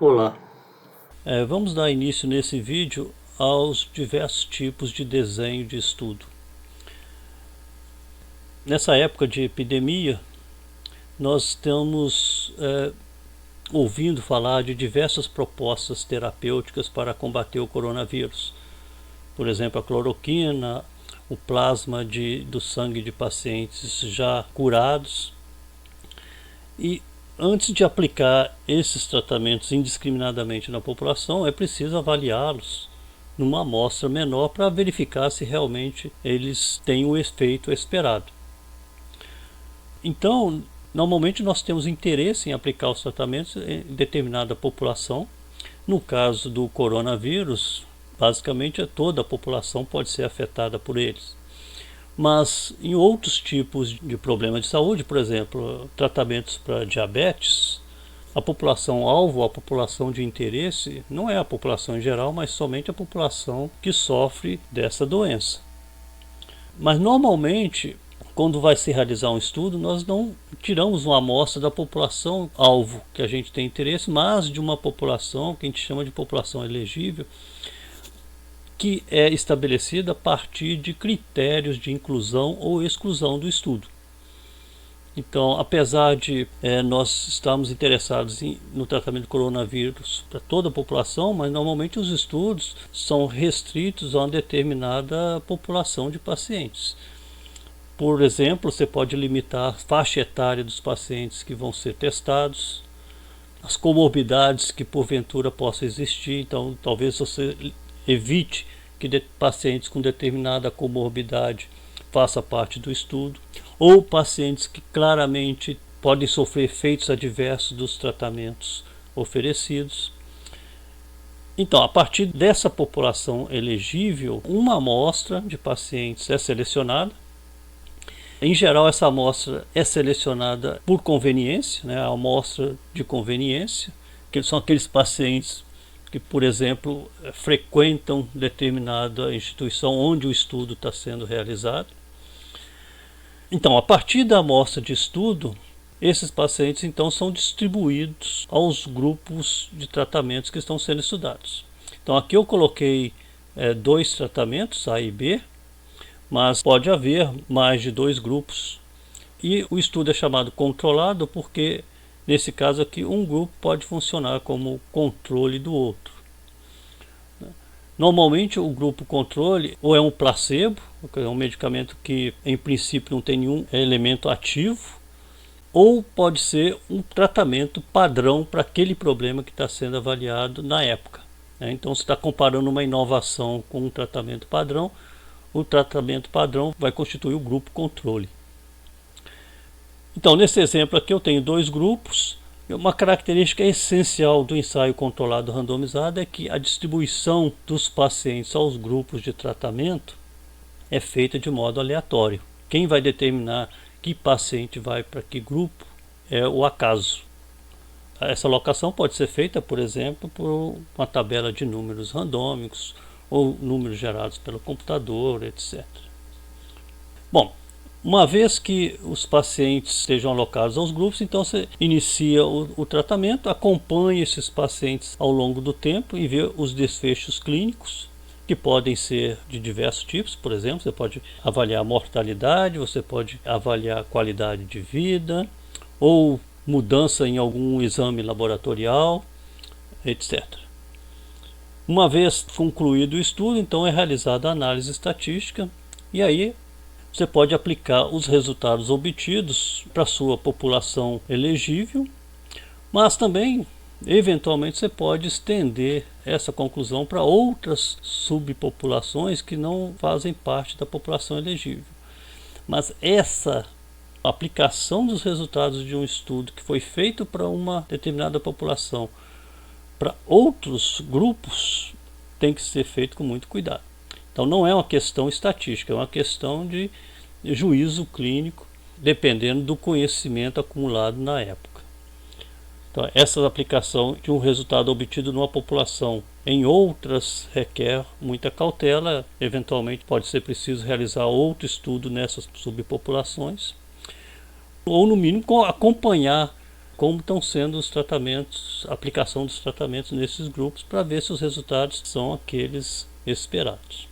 Olá, vamos dar início nesse vídeo aos diversos tipos de desenho de estudo. Nessa época de epidemia, nós estamos ouvindo falar de diversas propostas terapêuticas para combater o coronavírus. Por exemplo, a cloroquina, o plasma do sangue de pacientes já curados. E antes de aplicar esses tratamentos indiscriminadamente na população, é preciso avaliá-los numa amostra menor para verificar se realmente eles têm o efeito esperado. Então, normalmente nós temos interesse em aplicar os tratamentos em determinada população. No caso do coronavírus, basicamente toda a população pode ser afetada por eles. Mas em outros tipos de problemas de saúde, por exemplo, tratamentos para diabetes, a população alvo, a população de interesse, não é a população em geral, mas somente a população que sofre dessa doença. Mas normalmente, quando vai se realizar um estudo, nós não tiramos uma amostra da população alvo que a gente tem interesse, mas de uma população que a gente chama de população elegível, que é estabelecida a partir de critérios de inclusão ou exclusão do estudo. Então, apesar de nós estarmos interessados no tratamento do coronavírus para toda a população, mas normalmente os estudos são restritos a uma determinada população de pacientes. Por exemplo, você pode limitar a faixa etária dos pacientes que vão ser testados, as comorbidades que porventura possam existir. Então, talvez você evite que pacientes com determinada comorbidade façam parte do estudo, ou pacientes que claramente podem sofrer efeitos adversos dos tratamentos oferecidos. Então, a partir dessa população elegível, uma amostra de pacientes é selecionada. Em geral, essa amostra é selecionada por conveniência, a amostra de conveniência, que são aqueles pacientes que, por exemplo, frequentam determinada instituição onde o estudo está sendo realizado. Então, a partir da amostra de estudo, esses pacientes então são distribuídos aos grupos de tratamentos que estão sendo estudados. Então, aqui eu coloquei dois tratamentos, A e B, mas pode haver mais de dois grupos. E o estudo é chamado controlado porque, nesse caso aqui, um grupo pode funcionar como controle do outro. Normalmente o grupo controle ou é um placebo, que é um medicamento que em princípio não tem nenhum elemento ativo, ou pode ser um tratamento padrão para aquele problema que está sendo avaliado na época. Então, se está comparando uma inovação com um tratamento padrão, o tratamento padrão vai constituir o grupo controle. Então, nesse exemplo aqui eu tenho dois grupos. Uma característica essencial do ensaio controlado randomizado é que a distribuição dos pacientes aos grupos de tratamento é feita de modo aleatório. Quem vai determinar que paciente vai para que grupo é o acaso. Essa alocação pode ser feita, por exemplo, por uma tabela de números randômicos ou números gerados pelo computador, etc. Bom, uma vez que os pacientes estejam alocados aos grupos, então você inicia o tratamento, acompanha esses pacientes ao longo do tempo e vê os desfechos clínicos, que podem ser de diversos tipos. Por exemplo, você pode avaliar a mortalidade, você pode avaliar a qualidade de vida, ou mudança em algum exame laboratorial, etc. Uma vez concluído o estudo, então é realizada a análise estatística, e aí você pode aplicar os resultados obtidos para a sua população elegível, mas também, eventualmente, você pode estender essa conclusão para outras subpopulações que não fazem parte da população elegível. Mas essa aplicação dos resultados de um estudo que foi feito para uma determinada população para outros grupos tem que ser feito com muito cuidado. Então, não é uma questão estatística, é uma questão de juízo clínico, dependendo do conhecimento acumulado na época. Então, essa aplicação de um resultado obtido numa população em outras requer muita cautela. Eventualmente pode ser preciso realizar outro estudo nessas subpopulações, ou no mínimo acompanhar como estão sendo os tratamentos, a aplicação dos tratamentos nesses grupos, para ver se os resultados são aqueles esperados.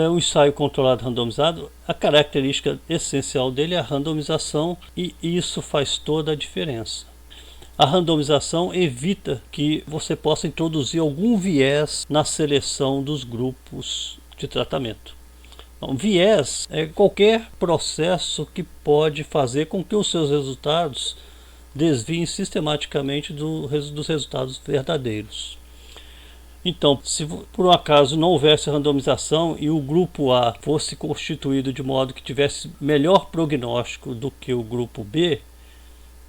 O ensaio controlado randomizado, a característica essencial dele é a randomização, e isso faz toda a diferença. A randomização evita que você possa introduzir algum viés na seleção dos grupos de tratamento. Então, viés é qualquer processo que pode fazer com que os seus resultados desviem sistematicamente dos resultados verdadeiros. Então, se por um acaso não houvesse randomização e o grupo A fosse constituído de modo que tivesse melhor prognóstico do que o grupo B,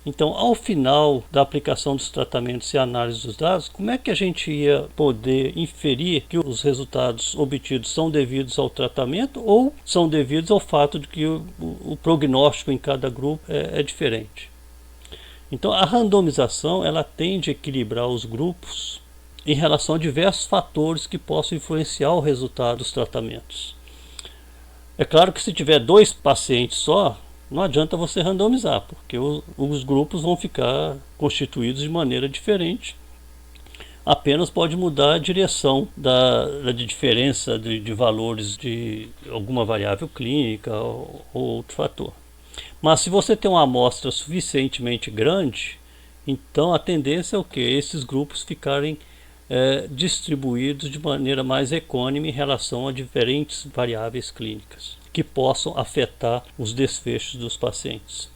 então, ao final da aplicação dos tratamentos e análise dos dados, como é que a gente ia poder inferir que os resultados obtidos são devidos ao tratamento ou são devidos ao fato de que o prognóstico em cada grupo é diferente? Então, a randomização ela tende a equilibrar os grupos em relação a diversos fatores que possam influenciar o resultado dos tratamentos. É claro que se tiver 2 pacientes só, não adianta você randomizar, porque os grupos vão ficar constituídos de maneira diferente. Apenas pode mudar a direção da diferença de valores de alguma variável clínica ou outro fator. Mas se você tem uma amostra suficientemente grande, então a tendência é o que? Esses grupos ficarem distribuídos de maneira mais equânime em relação a diferentes variáveis clínicas que possam afetar os desfechos dos pacientes.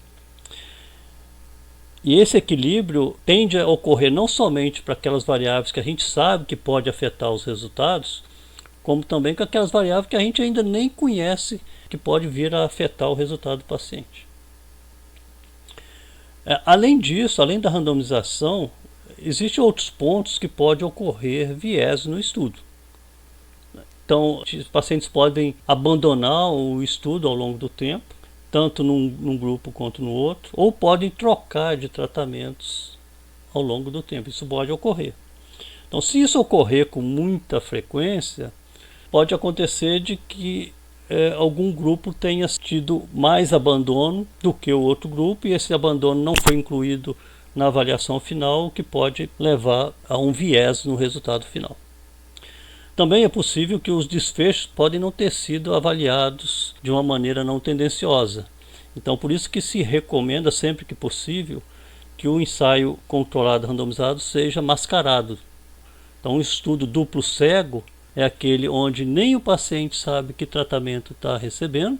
E esse equilíbrio tende a ocorrer não somente para aquelas variáveis que a gente sabe que pode afetar os resultados, como também com aquelas variáveis que a gente ainda nem conhece que pode vir a afetar o resultado do paciente. Além disso, além da randomização, existem outros pontos que pode ocorrer viés no estudo. Então, os pacientes podem abandonar o estudo ao longo do tempo, tanto num grupo quanto no outro, ou podem trocar de tratamentos ao longo do tempo. Isso pode ocorrer. Então, se isso ocorrer com muita frequência, pode acontecer de que algum grupo tenha tido mais abandono do que o outro grupo, e esse abandono não foi incluído na avaliação final, o que pode levar a um viés no resultado final. Também é possível que os desfechos podem não ter sido avaliados de uma maneira não tendenciosa. Então, por isso que se recomenda sempre que possível que o ensaio controlado randomizado seja mascarado. Então, um estudo duplo cego é aquele onde nem o paciente sabe que tratamento está recebendo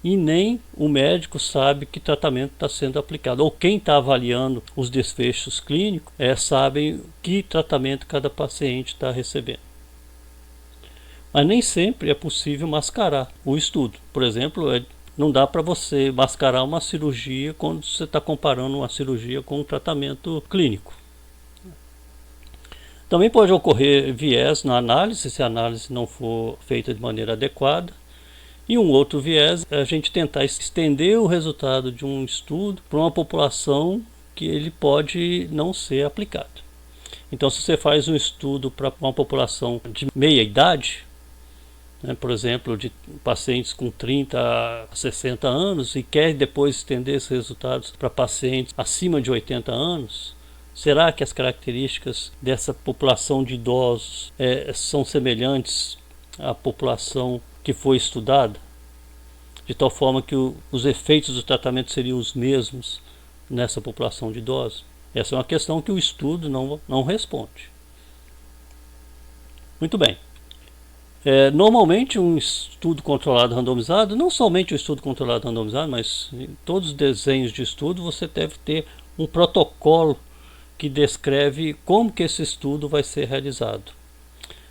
e nem o médico sabe que tratamento está sendo aplicado. Ou quem está avaliando os desfechos clínicos sabe que tratamento cada paciente está recebendo. Mas nem sempre é possível mascarar o estudo. Por exemplo, não dá para você mascarar uma cirurgia quando você está comparando uma cirurgia com um tratamento clínico. Também pode ocorrer viés na análise, se a análise não for feita de maneira adequada. E um outro viés é a gente tentar estender o resultado de um estudo para uma população que ele pode não ser aplicado. Então, se você faz um estudo para uma população de meia idade, por exemplo, de pacientes com 30 a 60 anos e quer depois estender esses resultados para pacientes acima de 80 anos, será que as características dessa população de idosos são semelhantes à população que foi estudada? De tal forma que os efeitos do tratamento seriam os mesmos nessa população de idosos? Essa é uma questão que o estudo não responde. Muito bem. Normalmente um estudo controlado randomizado, não somente o estudo controlado randomizado, mas em todos os desenhos de estudo você deve ter um protocolo que descreve como que esse estudo vai ser realizado.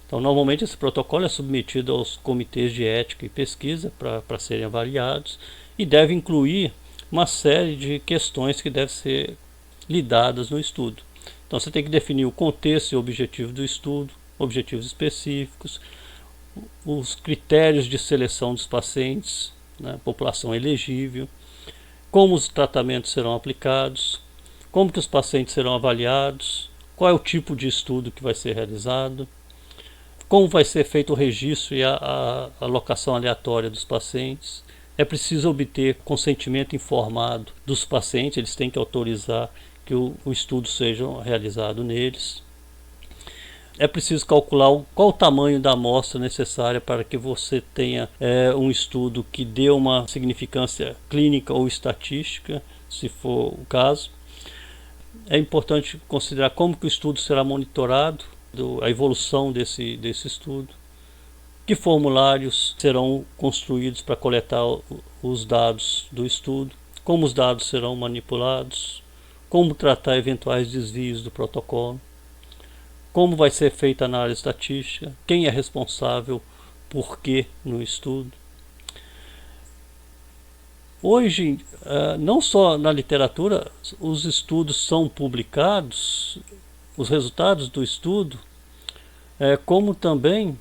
Então, normalmente esse protocolo é submetido aos comitês de ética e pesquisa para serem avaliados e deve incluir uma série de questões que devem ser lidadas no estudo. Então, você tem que definir o contexto e o objetivo do estudo, objetivos específicos, os critérios de seleção dos pacientes, população elegível, como os tratamentos serão aplicados, como que os pacientes serão avaliados, qual é o tipo de estudo que vai ser realizado, como vai ser feito o registro e a alocação aleatória dos pacientes. É preciso obter consentimento informado dos pacientes, eles têm que autorizar que o estudo seja realizado neles. É preciso calcular qual o tamanho da amostra necessária para que você tenha um estudo que dê uma significância clínica ou estatística, se for o caso. É importante considerar como que o estudo será monitorado, a evolução desse estudo. Que formulários serão construídos para coletar os dados do estudo, como os dados serão manipulados, como tratar eventuais desvios do protocolo, como vai ser feita a análise estatística, quem é responsável por quê no estudo. Hoje, não só na literatura, os estudos são publicados, os resultados do estudo, como também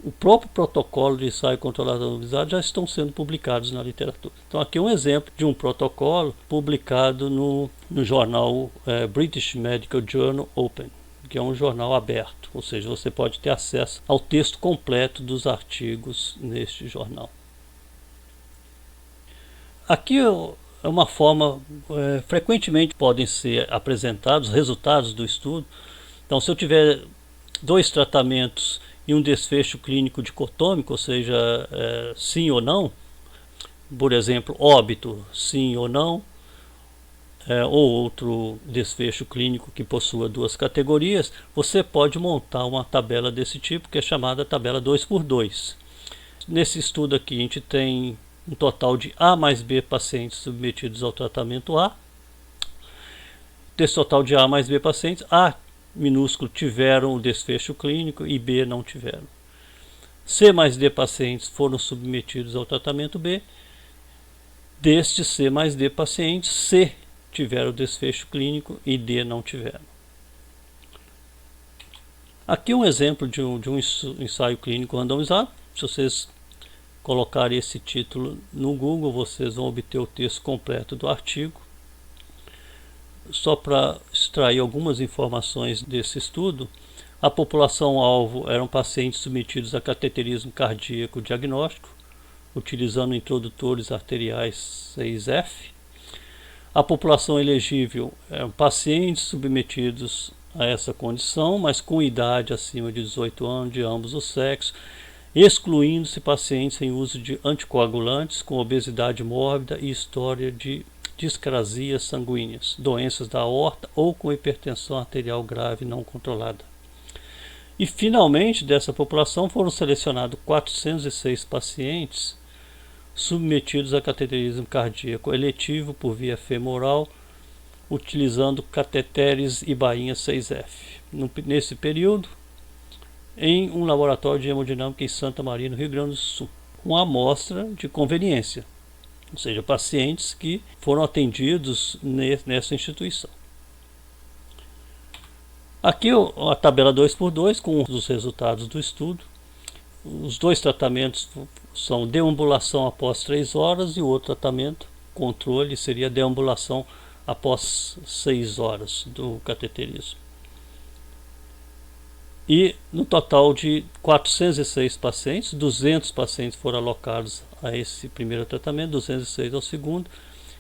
o próprio protocolo de ensaio controlado randomizado já estão sendo publicados na literatura. Então aqui é um exemplo de um protocolo publicado no jornal British Medical Journal Open, que é um jornal aberto, ou seja, você pode ter acesso ao texto completo dos artigos neste jornal. Aqui é uma forma, frequentemente podem ser apresentados resultados do estudo. Então, se eu tiver 2 tratamentos e um desfecho clínico dicotômico, ou seja, sim ou não, por exemplo, óbito, sim ou não, ou outro desfecho clínico que possua 2 categorias, você pode montar uma tabela desse tipo, que é chamada tabela 2x2. Nesse estudo aqui a gente tem um total de A mais B pacientes submetidos ao tratamento A. Desse total de A mais B pacientes, A minúsculo tiveram o desfecho clínico e B não tiveram. C mais D pacientes foram submetidos ao tratamento B. Destes C mais D pacientes, C tiveram o desfecho clínico e D não tiveram. Aqui um exemplo de um ensaio clínico randomizado. Se vocês colocarem esse título no Google, vocês vão obter o texto completo do artigo. Só para extrair algumas informações desse estudo, a população-alvo eram pacientes submetidos a cateterismo cardíaco diagnóstico, utilizando introdutores arteriais 6F. A população elegível eram pacientes submetidos a essa condição, mas com idade acima de 18 anos de ambos os sexos, excluindo-se pacientes em uso de anticoagulantes com obesidade mórbida e história de discrasias sanguíneas, doenças da aorta ou com hipertensão arterial grave não controlada. E finalmente, dessa população foram selecionados 406 pacientes submetidos a cateterismo cardíaco eletivo por via femoral, utilizando cateteres e bainhas 6F. Nesse período, em um laboratório de hemodinâmica em Santa Maria, no Rio Grande do Sul, uma amostra de conveniência, ou seja, pacientes que foram atendidos nessa instituição. Aqui a tabela 2x2 com os resultados do estudo. Os 2 tratamentos são deambulação após 3 horas e o outro tratamento, controle, seria deambulação após 6 horas do cateterismo. E no total de 406 pacientes, 200 pacientes foram alocados a esse primeiro tratamento, 206 ao segundo,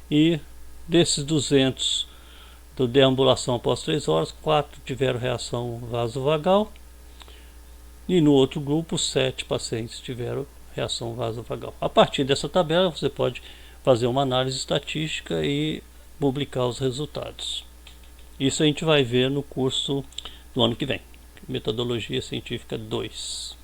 e desses 200 do deambulação após 3 horas, 4 tiveram reação vasovagal, e no outro grupo 7 pacientes tiveram reação vasovagal. A partir dessa tabela você pode fazer uma análise estatística e publicar os resultados. Isso a gente vai ver no curso do ano que vem. Metodologia Científica 2.